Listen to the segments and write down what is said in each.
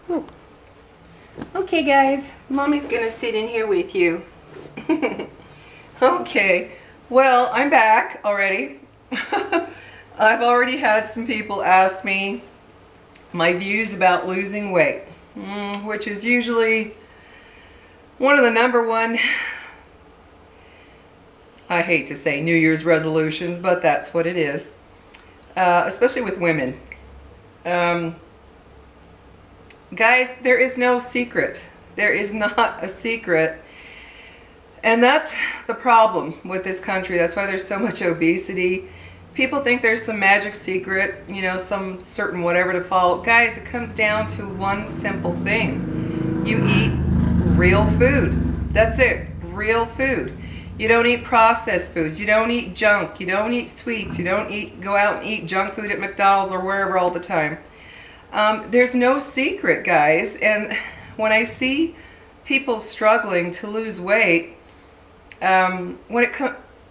Oh. Okay guys, Mommy's gonna sit in here with you. Okay, well, I'm back already. I've already had some people ask me my views about losing weight, which is usually one of the number one, I hate to say New Year's resolutions, but that's what it is, especially with women. Guys, there is no secret. There is not a secret. And that's the problem with this country. That's why there's so much obesity. People think there's some magic secret, you know, some certain whatever to follow. Guys, it comes down to one simple thing. You eat real food. That's it. Real food. You don't eat processed foods. You don't eat junk. You don't eat sweets. You don't go out and eat junk food at McDonald's or wherever all the time. There's no secret, guys. And when I see people struggling to lose weight, all you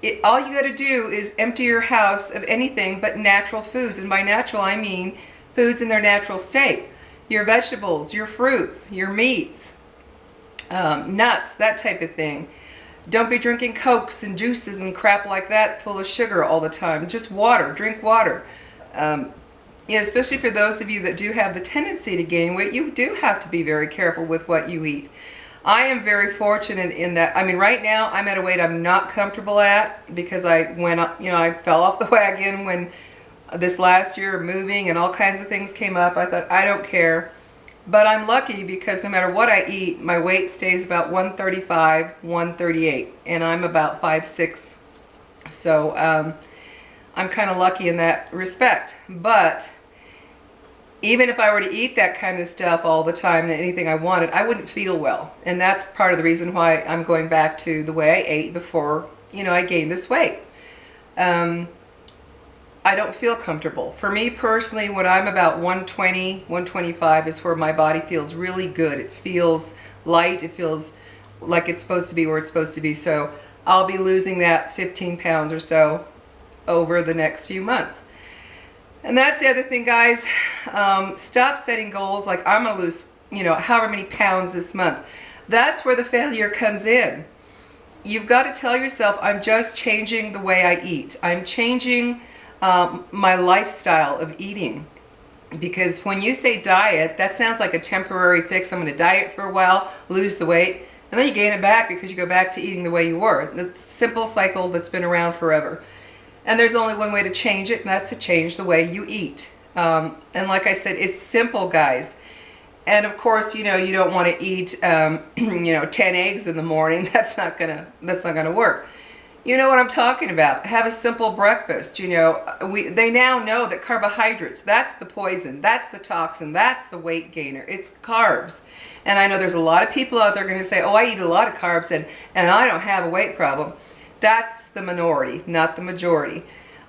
got to do is empty your house of anything but natural foods. And by natural, I mean foods in their natural state. Your vegetables, your fruits, your meats, nuts, that type of thing. Don't be drinking Cokes and juices and crap like that full of sugar all the time. Just water. Drink water. You know, especially for those of you that do have the tendency to gain weight, you do have to be very careful with what you eat. I am very fortunate in that, I mean, right now I'm at a weight I'm not comfortable at because I went up, you know, I fell off the wagon when this last year moving and all kinds of things came up. I thought, I don't care. But I'm lucky because no matter what I eat, my weight stays about 135, 138, and I'm about 5'6". So I'm kind of lucky in that respect. But even if I were to eat that kind of stuff all the time and anything I wanted, I wouldn't feel well. And that's part of the reason why I'm going back to the way I ate before, you know, I gained this weight. I don't feel comfortable. For me personally, when I'm about 120, 125 is where my body feels really good. It feels light. It feels like it's supposed to be where it's supposed to be. So I'll be losing that 15 pounds or so over the next few months. And that's the other thing, guys. Stop setting goals like I'm going to lose, you know, however many pounds this month. That's where the failure comes in. You've got to tell yourself, I'm just changing the way I eat. I'm changing my lifestyle of eating. Because when you say diet, that sounds like a temporary fix. I'm going to diet for a while, lose the weight, and then you gain it back because you go back to eating the way you were. The simple cycle that's been around forever. And there's only one way to change it, and that's to change the way you eat. And like I said, it's simple, guys. And of course, you know, you don't want to eat, you know, 10 eggs in the morning. That's not gonna work. You know what I'm talking about. Have a simple breakfast. You know, they now know that carbohydrates, that's the poison, that's the toxin, that's the weight gainer. It's carbs. And I know there's a lot of people out there going to say, oh, I eat a lot of carbs and I don't have a weight problem. That's the minority, not the majority.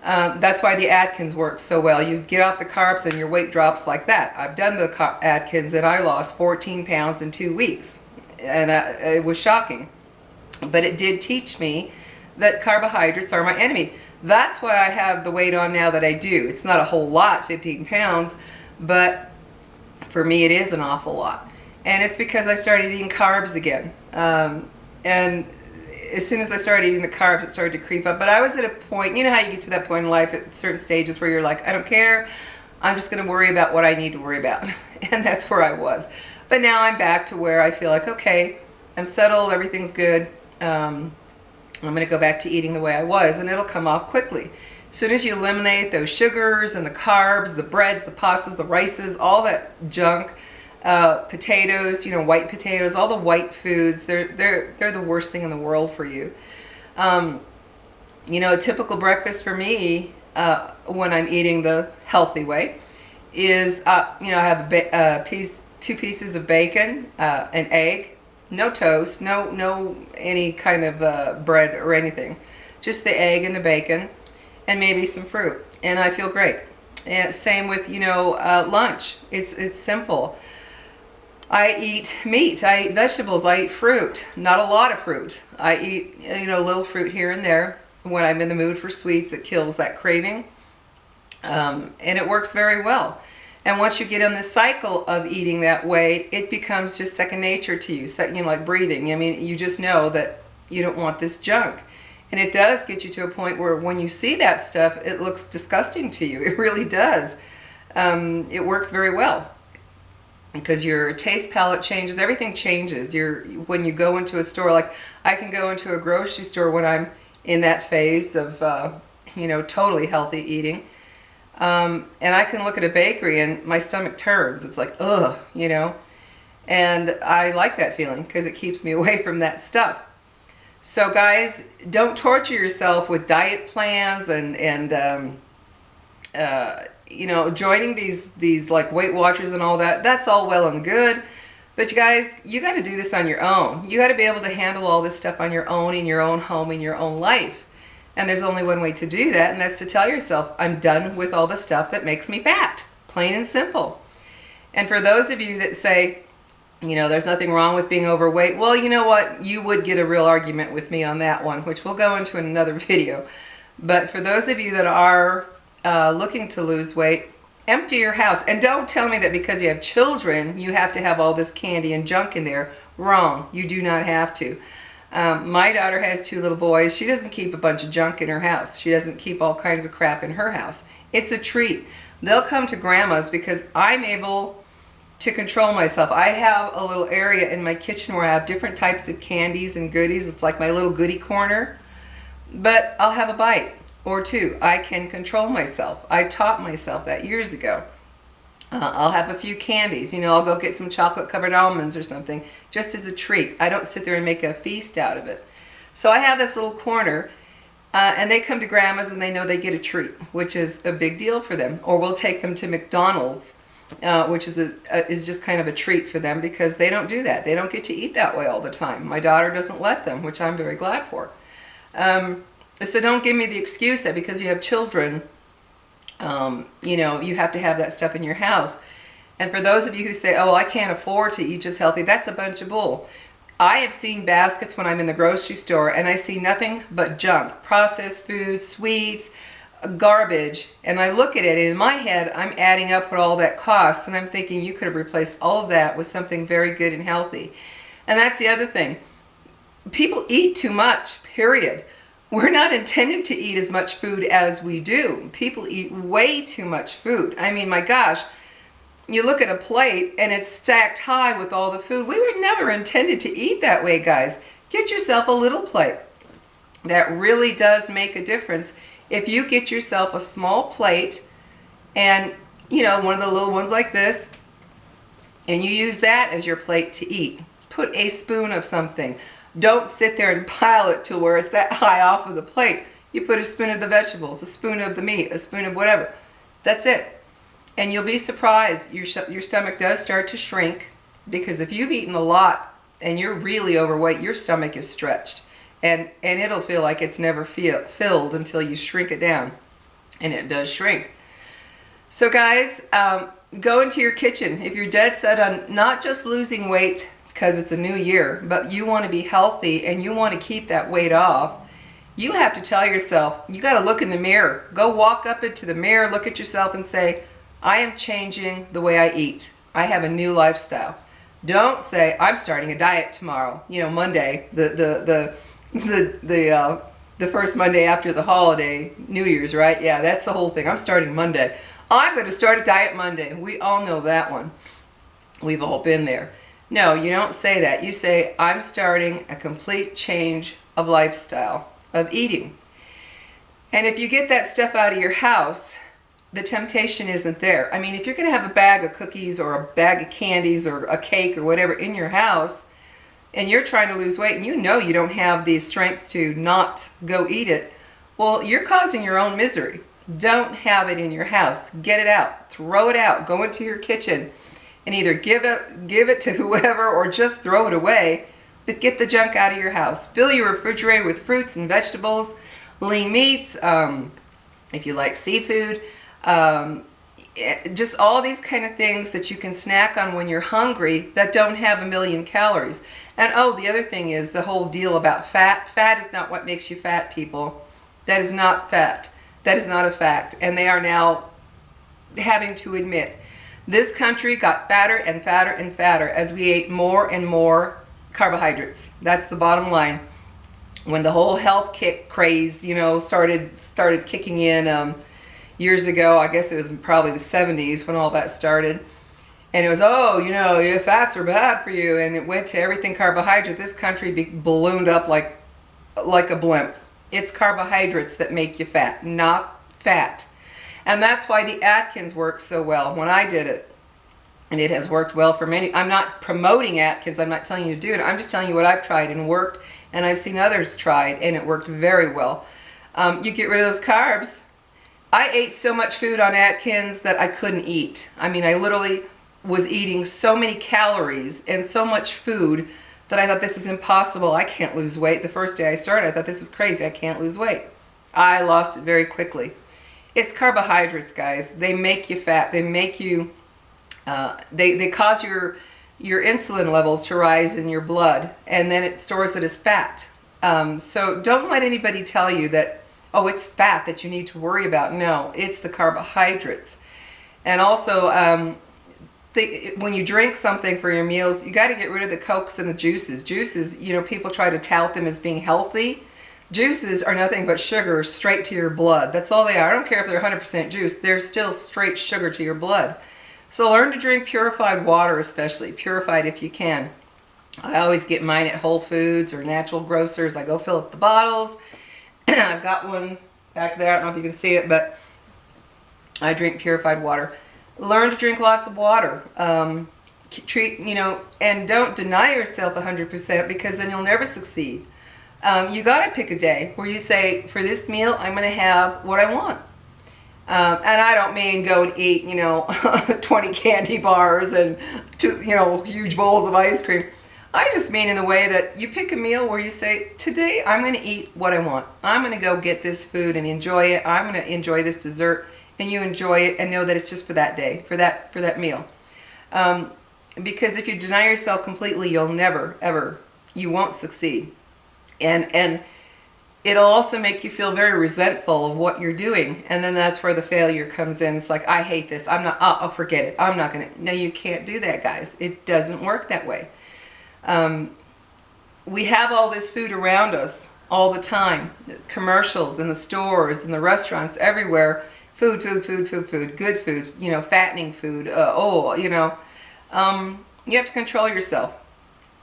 That's why the Atkins works so well. You get off the carbs and your weight drops like that. I've done the Atkins and I lost 14 pounds in 2 weeks. And it was shocking. But it did teach me that carbohydrates are my enemy. That's why I have the weight on now that I do. It's not a whole lot, 15 pounds, but for me it is an awful lot. And it's because I started eating carbs again. And as soon as I started eating the carbs, it started to creep up. But I was at a point, you know how you get to that point in life at certain stages where you're like, I don't care, I'm just going to worry about what I need to worry about. And that's where I was. But now I'm back to where I feel like, okay, I'm settled, everything's good. I'm going to go back to eating the way I was, and it'll come off quickly. As soon as you eliminate those sugars and the carbs, the breads, the pastas, the rices, all that junk, potatoes, you know, white potatoes, all the white foods, they're the worst thing in the world for you. You know, a typical breakfast for me when I'm eating the healthy way is, you know, I have 2 pieces of bacon, an egg, no toast, no any kind of bread or anything. Just the egg and the bacon and maybe some fruit. And I feel great. And same with, you know, lunch. It's simple. I eat meat, I eat vegetables, I eat fruit. Not a lot of fruit. I eat, you know, a little fruit here and there. When I'm in the mood for sweets, it kills that craving. And it works very well. And once you get on the cycle of eating that way, it becomes just second nature to you. So, you know, like breathing. I mean, you just know that you don't want this junk. And it does get you to a point where when you see that stuff, it looks disgusting to you. It really does. It works very well because your taste palette changes. Everything changes. When you go into a store, like I can go into a grocery store when I'm in that phase of, you know, totally healthy eating. And I can look at a bakery and my stomach turns. It's like, ugh, you know. And I like that feeling because it keeps me away from that stuff. So guys, don't torture yourself with diet plans and you know, joining these like Weight Watchers and all that. That's all well and good. But you guys, you got to do this on your own. You got to be able to handle all this stuff on your own, in your own home, in your own life. And there's only one way to do that, and that's to tell yourself, I'm done with all the stuff that makes me fat. Plain and simple. And for those of you that say, you know, there's nothing wrong with being overweight, well, you know what? You would get a real argument with me on that one, which we'll go into in another video. But for those of you that are looking to lose weight, empty your house. And don't tell me that because you have children, you have to have all this candy and junk in there. Wrong. You do not have to. My daughter has 2 little boys. She doesn't keep a bunch of junk in her house. She doesn't keep all kinds of crap in her house. It's a treat. They'll come to grandma's because I'm able to control myself. I have a little area in my kitchen where I have different types of candies and goodies. It's like my little goodie corner. But I'll have a bite or 2. I can control myself. I taught myself that years ago. I'll have a few candies. You know, I'll go get some chocolate covered almonds or something just as a treat. I don't sit there and make a feast out of it. So I have this little corner and they come to grandma's and they know they get a treat, which is a big deal for them. Or we'll take them to McDonald's, which is just kind of a treat for them because they don't do that. They don't get to eat that way all the time. My daughter doesn't let them, which I'm very glad for. So don't give me the excuse that because you have children, you know, you have to have that stuff in your house. And for those of you who say, oh, I can't afford to eat just healthy, that's a bunch of bull. I have seen baskets when I'm in the grocery store and I see nothing but junk, processed foods, sweets, garbage. And I look at it and in my head, I'm adding up what all that costs and I'm thinking you could have replaced all of that with something very good and healthy. And that's the other thing. People eat too much, period. We're not intended to eat as much food as we do. People eat way too much food. I mean, my gosh, you look at a plate and it's stacked high with all the food. We were never intended to eat that way, guys. Get yourself a little plate. That really does make a difference. If you get yourself a small plate and, you know, one of the little ones like this, and you use that as your plate to eat. Put a spoon of something. Don't sit there and pile it to where it's that high off of the plate. You put a spoon of the vegetables, a spoon of the meat, a spoon of whatever. That's it. And you'll be surprised. Your stomach does start to shrink because if you've eaten a lot and you're really overweight, your stomach is stretched. And it'll feel like it's never filled until you shrink it down. And it does shrink. So guys, go into your kitchen. If you're dead set on not just losing weight because it's a new year, but you want to be healthy and you want to keep that weight off, you have to tell yourself, you got to look in the mirror. Go walk up into the mirror, look at yourself and say, I am changing the way I eat. I have a new lifestyle. Don't say, I'm starting a diet tomorrow. You know, Monday, the first Monday after the holiday, New Year's, right? Yeah, that's the whole thing. I'm starting Monday. I'm going to start a diet Monday. We all know that one. We've all been there. No, you don't say that. You say, I'm starting a complete change of lifestyle, of eating. And if you get that stuff out of your house, the temptation isn't there. I mean, if you're going to have a bag of cookies or a bag of candies or a cake or whatever in your house, and you're trying to lose weight and you know you don't have the strength to not go eat it, well, you're causing your own misery. Don't have it in your house. Get it out. Throw it out. Go into your kitchen and either give it to whoever or just throw it away, but get the junk out of your house. Fill your refrigerator with fruits and vegetables, lean meats, if you like seafood, just all these kind of things that you can snack on when you're hungry that don't have a million calories. And oh, the other thing is the whole deal about fat. Fat is not what makes you fat, people. That is not fat. That is not a fact. And they are now having to admit This country got fatter and fatter and fatter as we ate more and more carbohydrates. That's the bottom line. When the whole health kick craze, you know, started kicking in years ago, I guess it was probably the 70s when all that started. And it was, oh, you know, your fats are bad for you. And it went to everything carbohydrate. This country ballooned up like a blimp. It's carbohydrates that make you fat, not fat. And that's why the Atkins worked so well when I did it. And it has worked well for many. I'm not promoting Atkins. I'm not telling you to do it. I'm just telling you what I've tried and worked. And I've seen others tried and it worked very well. You get rid of those carbs. I ate so much food on Atkins that I couldn't eat. I mean, I literally was eating so many calories and so much food that I thought, this is impossible. I can't lose weight. The first day I started, I thought, this is crazy. I can't lose weight. I lost it very quickly. It's carbohydrates, guys. They make you fat. They make you, they cause your insulin levels to rise in your blood, and then it stores it as fat. So don't let anybody tell you that, oh, it's fat that you need to worry about. No, it's the carbohydrates. And also, when you drink something for your meals, you got to get rid of the Cokes and the juices. Juices, you know, people try to tout them as being healthy. Juices are nothing but sugar straight to your blood. That's all they are. I don't care if they're 100% juice. They're still straight sugar to your blood. So learn to drink purified water, especially. Purified if you can. I always get mine at Whole Foods or Natural Grocers. I go fill up the bottles. I've got one back there. I don't know if you can see it, but I drink purified water. Learn to drink lots of water. You know, and don't deny yourself 100% because then you'll never succeed. You got to pick a day where you say, for this meal, I'm going to have what I want. And I don't mean go and eat, you know, 20 candy bars and huge bowls of ice cream. I just mean in the way that you pick a meal where you say, today I'm going to eat what I want. I'm going to go get this food and enjoy it. I'm going to enjoy this dessert, and you enjoy it and know that it's just for that day, for that meal. Because if you deny yourself completely, you'll never, ever, you won't succeed. And it'll also make you feel very resentful of what you're doing. And then that's where the failure comes in. It's like, I hate this. I'm not, I'll forget it. I'm not going to. No, you can't do that, guys. It doesn't work that way. We have all this food around us all the time. Commercials in the stores, in the restaurants, everywhere. Food, food, food, food, food. Good food, you know, fattening food. You have to control yourself.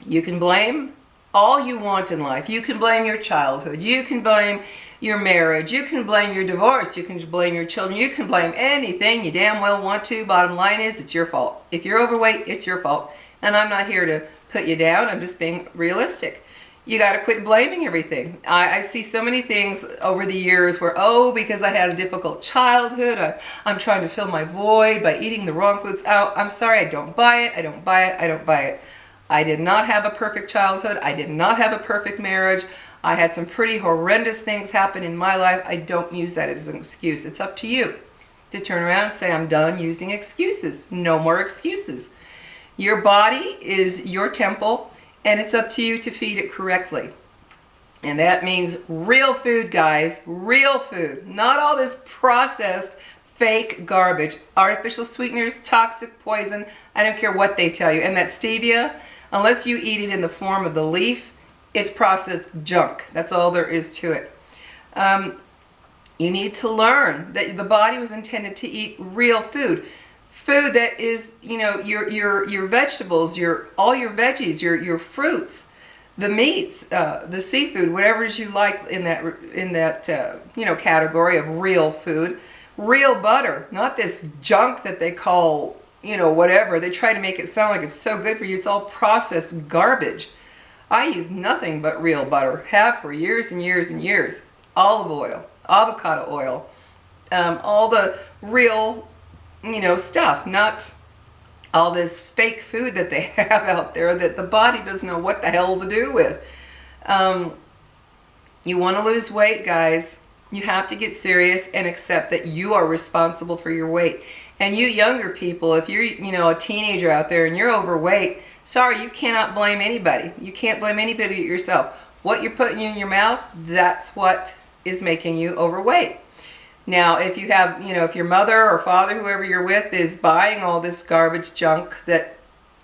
You can blame all you want in life. You can blame your childhood. You can blame your marriage. You can blame your divorce. You can blame your children. You can blame anything you damn well want to. Bottom line is, it's your fault. If you're overweight, it's your fault. And I'm not here to put you down. I'm just being realistic. You got to quit blaming everything. I see so many things over the years where, oh, because I had a difficult childhood, I'm trying to fill my void by eating the wrong foods. Oh, I'm sorry, I don't buy it. I don't buy it. I don't buy it. I did not have a perfect childhood. I did not have a perfect marriage. I had some pretty horrendous things happen in my life. I don't use that as an excuse. It's up to you to turn around and say, I'm done using excuses. No more excuses. Your body is your temple, and it's up to you to feed it correctly. And that means real food, guys. Real food. Not all this processed, fake garbage. Artificial sweeteners, toxic poison. I don't care what they tell you. And that stevia, unless you eat it in the form of the leaf, it's processed junk. That's all there is to it. You need to learn that the body was intended to eat real food. Food that is, you know, your vegetables, all your veggies, your fruits, the meats, the seafood, whatever it is you like in that category of real food. Real butter, not this junk that they call, whatever. They try to make it sound like it's so good for you. It's all processed garbage. I use nothing but real butter. Have for years and years and years. Olive oil, avocado oil, all the real, stuff, not all this fake food that they have out there that the body doesn't know what the hell to do with. You want to lose weight, guys. You have to get serious and accept that you are responsible for your weight. And you younger people, if you're, a teenager out there and you're overweight, sorry, you cannot blame anybody. You can't blame anybody but yourself. What you're putting in your mouth, that's what is making you overweight. Now, if you have, if your mother or father, whoever you're with, is buying all this garbage junk that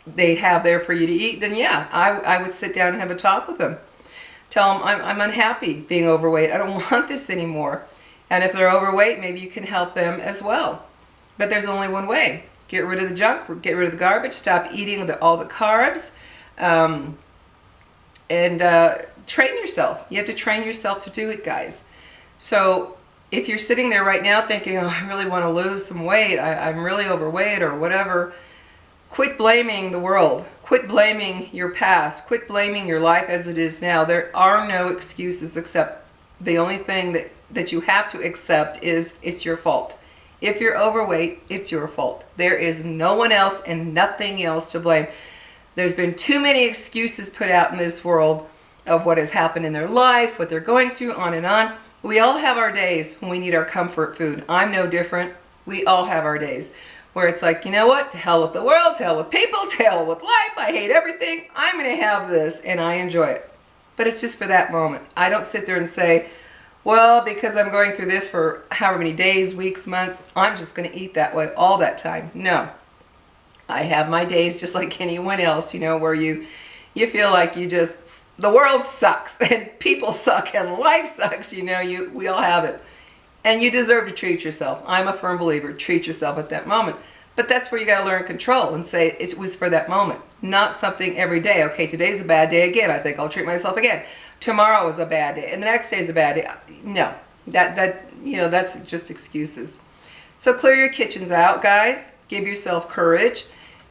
they have there for you to eat, then yeah, I would sit down and have a talk with them. Tell them I'm unhappy being overweight. I don't want this anymore. And if they're overweight, maybe you can help them as well. But there's only one way. Get rid of the junk, get rid of the garbage, stop eating all the carbs, and train yourself. You have to train yourself to do it, guys. So if you're sitting there right now thinking, oh, I really want to lose some weight, I'm really overweight or whatever, quit blaming the world. Quit blaming your past. Quit blaming your life as it is now. There are no excuses, except the only thing that you have to accept is it's your fault. If you're overweight, it's your fault. There is no one else and nothing else to blame. There's been too many excuses put out in this world of what has happened in their life, what they're going through, on and on. We all have our days when we need our comfort food. I'm no different. We all have our days where it's like, you know what, to hell with the world, to hell with people, to hell with life, I hate everything, I'm going to have this, and I enjoy it. But it's just for that moment. I don't sit there and say, well, because I'm going through this for however many days, weeks, months, I'm just going to eat that way all that time. No. I have my days just like anyone else, where you feel like the world sucks, and people suck, and life sucks, we all have it. And you deserve to treat yourself. I'm a firm believer, treat yourself at that moment. But that's where you got to learn control and say it was for that moment, not something every day. Okay, today's a bad day again. I think I'll treat myself again. Tomorrow is a bad day, and the next day is a bad day. No, that's just excuses. So clear your kitchens out, guys. Give yourself courage.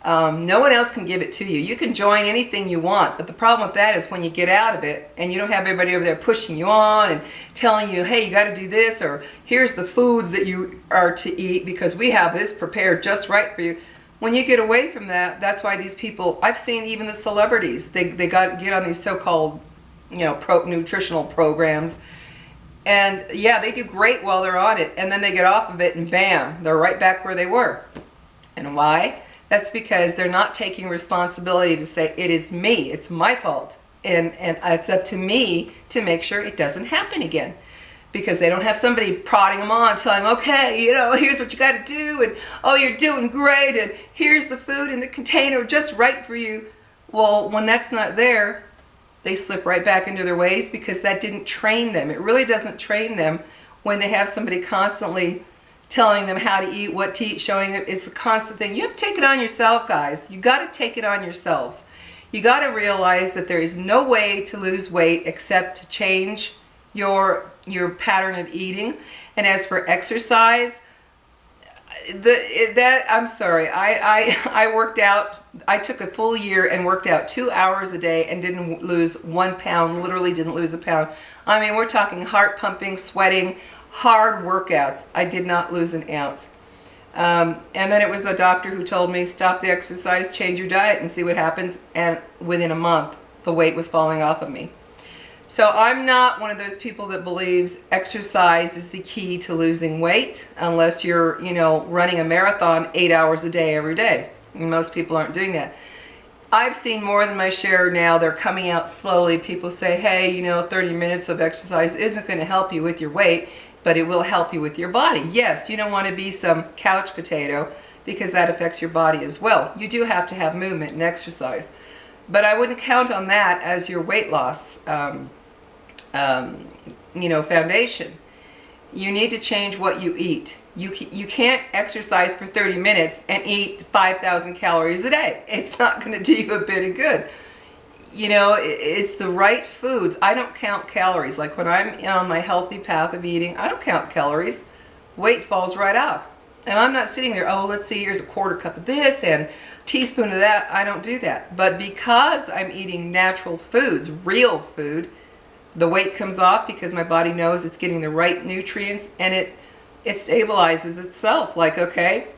No one else can give it to you. You can join anything you want, but the problem with that is when you get out of it and you don't have everybody over there pushing you on and telling you, hey, you got to do this, or here's the foods that you are to eat because we have this prepared just right for you. When you get away from that, that's why these people, I've seen even the celebrities, they get on these so-called, nutritional programs, and yeah, they do great while they're on it, and then they get off of it and bam, they're right back where they were. And why? That's because they're not taking responsibility to say, it is me, it's my fault, and it's up to me to make sure it doesn't happen again. Because they don't have somebody prodding them on, telling them, okay, here's what you got to do, and oh, you're doing great, and here's the food in the container just right for you. Well, when that's not there, they slip right back into their ways because that didn't train them. It really doesn't train them when they have somebody constantly telling them how to eat, what to eat, showing them. It's a constant thing. You have to take it on yourself, guys. You got to take it on yourselves. You got to realize that there is no way to lose weight except to change your pattern of eating. And as for exercise, I'm sorry, I worked out. I took a full year and worked out 2 hours a day and didn't lose 1 pound. Literally didn't lose a pound. I mean, we're talking heart pumping, sweating, hard workouts. I did not lose an ounce. And then it was a doctor who told me, stop the exercise, change your diet, and see what happens. And within a month, the weight was falling off of me. So I'm not one of those people that believes exercise is the key to losing weight unless you're, running a marathon 8 hours a day every day. And most people aren't doing that. I've seen more than my share now. They're coming out slowly. People say, hey, 30 minutes of exercise isn't going to help you with your weight, but it will help you with your body. Yes, you don't want to be some couch potato because that affects your body as well. You do have to have movement and exercise. But I wouldn't count on that as your weight loss foundation. You need to change what you eat. You can't exercise for 30 minutes and eat 5,000 calories a day. It's not going to do you a bit of good. It's the right foods. I don't count calories. Like when I'm on my healthy path of eating, I don't count calories. Weight falls right off. And I'm not sitting there, oh, let's see, here's a quarter cup of this and a teaspoon of that. I don't do that. But because I'm eating natural foods, real food, the weight comes off because my body knows it's getting the right nutrients, and it stabilizes itself. Like, okay,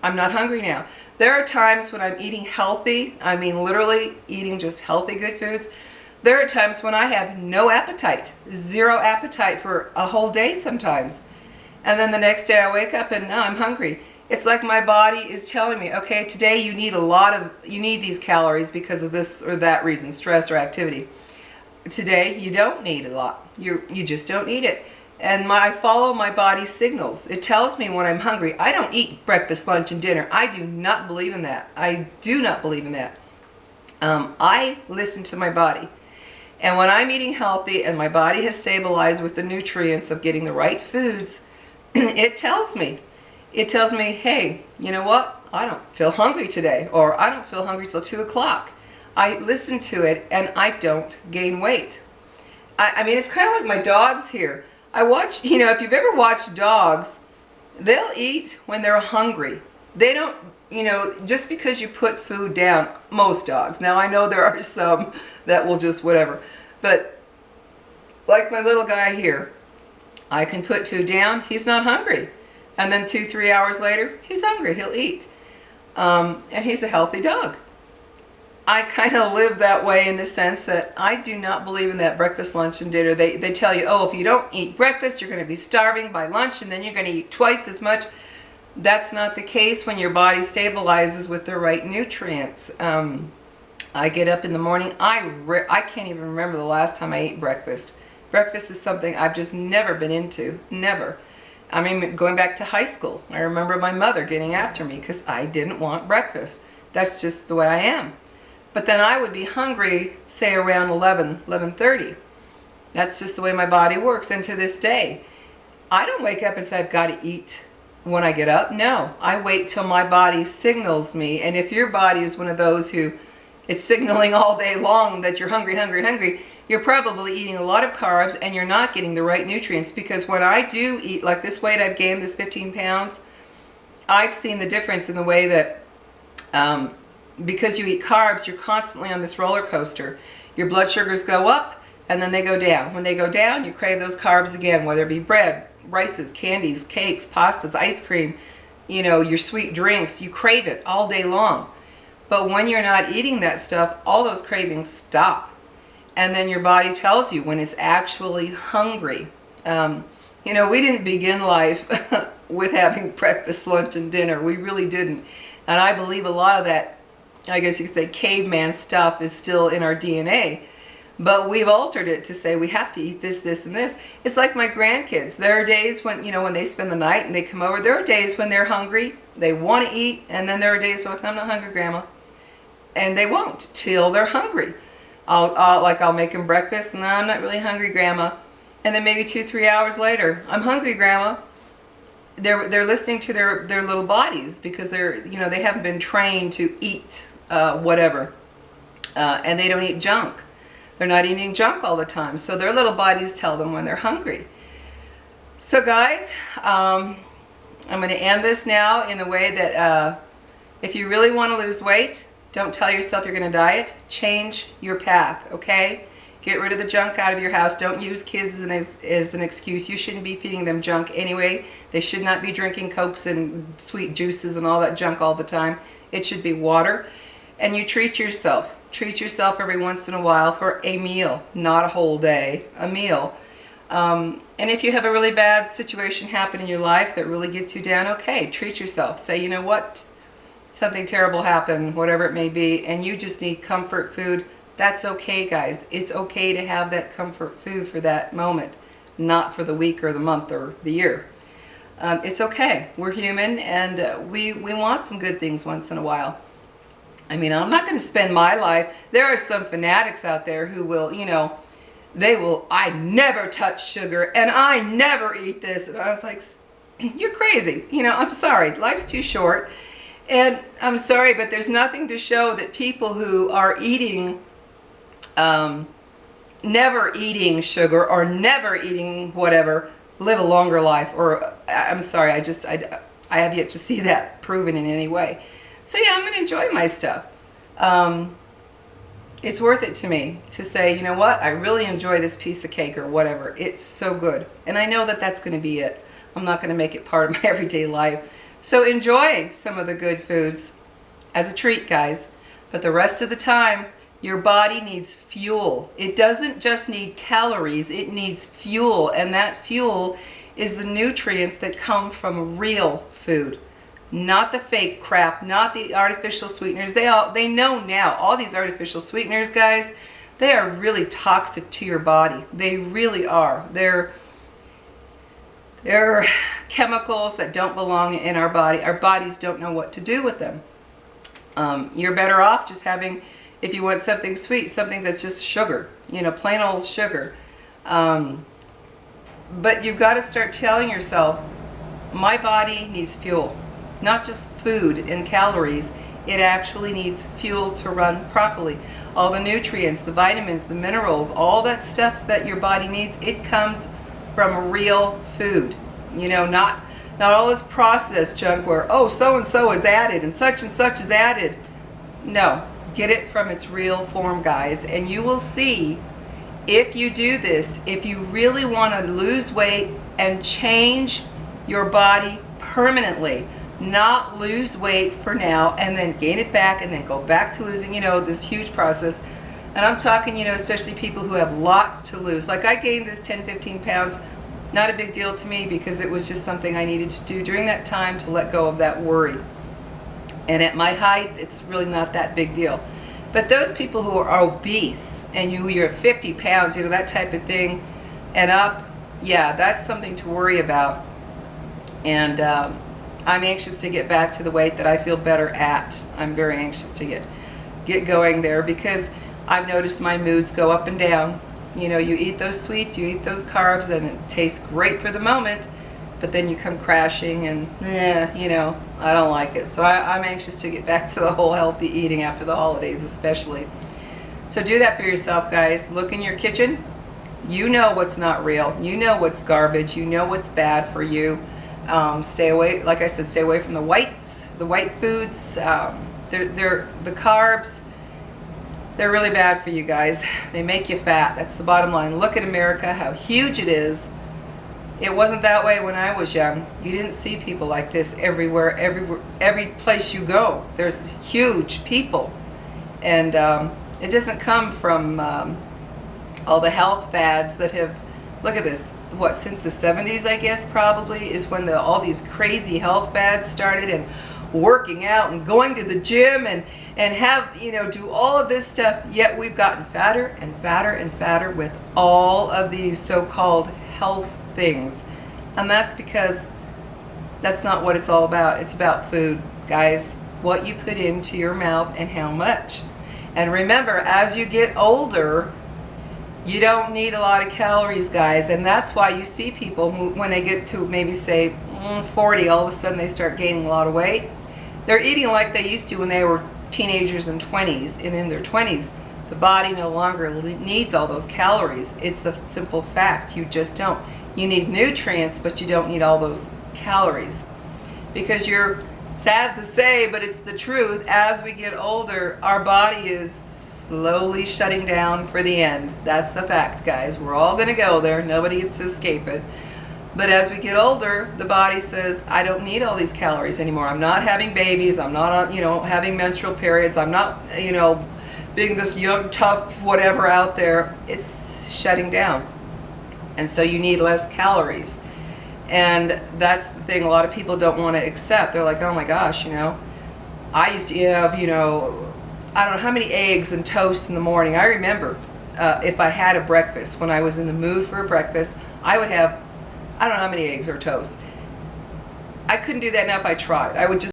I'm not hungry now. There are times when I'm eating healthy, I mean literally eating just healthy, good foods. There are times when I have no appetite, zero appetite for a whole day sometimes. And then the next day I wake up and now I'm hungry. It's like my body is telling me, okay, today you need these calories because of this or that reason, stress or activity. Today you don't need a lot. You just don't need it. And I follow my body's signals. It tells me when I'm hungry. I don't eat breakfast, lunch, and dinner. I do not believe in that. I do not believe in that. I listen to my body. And when I'm eating healthy and my body has stabilized with the nutrients of getting the right foods, it tells me, hey, you know what? I don't feel hungry today, or I don't feel hungry till 2 o'clock. I listen to it and I don't gain weight. I mean, it's kind of like my dogs here. I watch, you know, if you've ever watched dogs, they'll eat when they're hungry. They don't, you know, just because you put food down, most dogs. Now I know there are some that will just whatever. But like my little guy here, I can put food down, he's not hungry. And then 2-3 hours later, he's hungry, he'll eat. And he's a healthy dog. I kind of live that way in the sense that I do not believe in that breakfast, lunch, and dinner. They tell you, oh, if you don't eat breakfast, you're going to be starving by lunch, and then you're going to eat twice as much. That's not the case when your body stabilizes with the right nutrients. I get up in the morning. I can't even remember the last time I ate breakfast. Breakfast is something I've just never been into. Never. I mean, going back to high school, I remember my mother getting after me because I didn't want breakfast. That's just the way I am. But then I would be hungry, say around 11:30. That's just the way my body works. And to this day, I don't wake up and say, I've got to eat when I get up. No, I wait till my body signals me. And if your body is one of those who it's signaling all day long that you're hungry, hungry, hungry, you're probably eating a lot of carbs and you're not getting the right nutrients. Because when I do eat, like this weight I've gained, this 15 pounds, I've seen the difference in the way that because you eat carbs, you're constantly on this roller coaster. Your blood sugars go up and then they go down. When they go down, you crave those carbs again, whether it be bread, rices, candies, cakes, pastas, ice cream, you know, your sweet drinks. You crave it all day long. But when you're not eating that stuff, all those cravings stop. And then your body tells you when it's actually hungry. You know, we didn't begin life with having breakfast, lunch, and dinner. We really didn't. And I believe a lot of that, I guess you could say, caveman stuff is still in our DNA. But we've altered it to say we have to eat this, this, and this. It's like my grandkids. There are days when, you know, when they spend the night and they come over, there are days when they're hungry, they want to eat, and then there are days when I'm not hungry, Grandma. And they won't till they're hungry. I'll make them breakfast, and I'm not really hungry, Grandma. And then maybe 2-3 hours later, I'm hungry, Grandma. They're listening to their little bodies because they're, you know, they haven't been trained to eat whatever, and they don't eat junk. They're not eating junk all the time, so their little bodies tell them when they're hungry. So guys, I'm going to end this now in a way that if you really want to lose weight, don't tell yourself you're going to diet. Change your path, okay? Get rid of the junk out of your house. Don't use kids as an excuse. You shouldn't be feeding them junk anyway. They should not be drinking Cokes and sweet juices and all that junk all the time. It should be water. And you treat yourself. Treat yourself every once in a while for a meal, not a whole day, a meal. And if you have a really bad situation happen in your life that really gets you down, okay, treat yourself. Say, you know what, something terrible happened, whatever it may be, and you just need comfort food. That's okay, guys. It's okay to have that comfort food for that moment, not for the week or the month or the year. It's okay. We're human, and we want some good things once in a while. I mean, I'm not going to spend my life. There are some fanatics out there who will, you know, I never touch sugar and I never eat this. And I was like, you're crazy. You know, I'm sorry. Life's too short. And I'm sorry, but there's nothing to show that people who are eating, never eating sugar or never eating whatever, live a longer life. Or, I'm sorry, I have yet to see that proven in any way. So yeah, I'm going to enjoy my stuff. It's worth it to me to say, you know what, I really enjoy this piece of cake or whatever. It's so good. And I know that that's going to be it. I'm not going to make it part of my everyday life. So enjoy some of the good foods as a treat, guys. But the rest of the time, your body needs fuel. It doesn't just need calories, it needs fuel. And that fuel is the nutrients that come from real food. Not the fake crap, not the artificial sweeteners. They know now, all these artificial sweeteners, guys, they are really toxic to your body. They really are. They're chemicals that don't belong in our body. Our bodies don't know what to do with them. You're better off just having, if you want something sweet, something that's just sugar, you know, plain old sugar. But you've got to start telling yourself, my body needs fuel, not just food and calories. It actually needs fuel to run properly. All the nutrients, the vitamins, the minerals, all that stuff that your body needs, it comes from real food. You know, not all this processed junk where, oh, so-and-so is added and such is added. No, get it from its real form, guys, and you will see, if you do this, if you really want to lose weight and change your body permanently, not lose weight for now and then gain it back and then go back to losing, you know, this huge process. And I'm talking, you know, especially people who have lots to lose. Like I gained this 10-15 pounds, not a big deal to me because it was just something I needed to do during that time to let go of that worry. And at my height, it's really not that big deal. But those people who are obese and you're 50 pounds, you know, that type of thing and up, yeah, that's something to worry about. And I'm anxious to get back to the weight that I feel better at. I'm very anxious to get going there because I've noticed my moods go up and down. You know, you eat those sweets, you eat those carbs, and it tastes great for the moment, but then you come crashing and, you know, I don't like it. So I'm anxious to get back to the whole healthy eating after the holidays especially. So do that for yourself, guys. Look in your kitchen. You know what's not real. You know what's garbage. You know what's bad for you. Stay away, like I said, stay away from the white foods. The carbs, they're really bad for you guys. They make you fat. That's the bottom line. Look at America, how huge it is. It wasn't that way when I was young. You didn't see people like this everywhere, every place you go. There's huge people. And it doesn't come from all the health fads that have, look at this, what, since the 70s, I guess, probably, is when all these crazy health fads started, and working out and going to the gym and have, you know, do all of this stuff, yet we've gotten fatter and fatter and fatter with all of these so-called health things. And that's because that's not what it's all about. It's about food, guys. What you put into your mouth and how much. And remember, as you get older, you don't need a lot of calories, guys, and that's why you see people who, when they get to maybe say 40, all of a sudden they start gaining a lot of weight. They're eating like they used to when they were teenagers and 20s, and in their 20s, the body no longer needs all those calories. It's a simple fact. You just don't. You need nutrients, but you don't need all those calories. Because you're sad to say, but it's the truth, as we get older, our body is slowly shutting down for the end. That's the fact, guys. We're all going to go there. Nobody gets to escape it. But as we get older, the body says, I don't need all these calories anymore. I'm not having babies. I'm not, you know, having menstrual periods. I'm not, you know, being this young, tough, whatever out there. It's shutting down. And so you need less calories. And that's the thing a lot of people don't want to accept. They're like, oh my gosh, you know, I used to have, you know, I don't know how many eggs and toast in the morning. I remember if I had a breakfast, when I was in the mood for a breakfast, I would have, I don't know how many eggs or toast. I couldn't do that now if I tried. I would just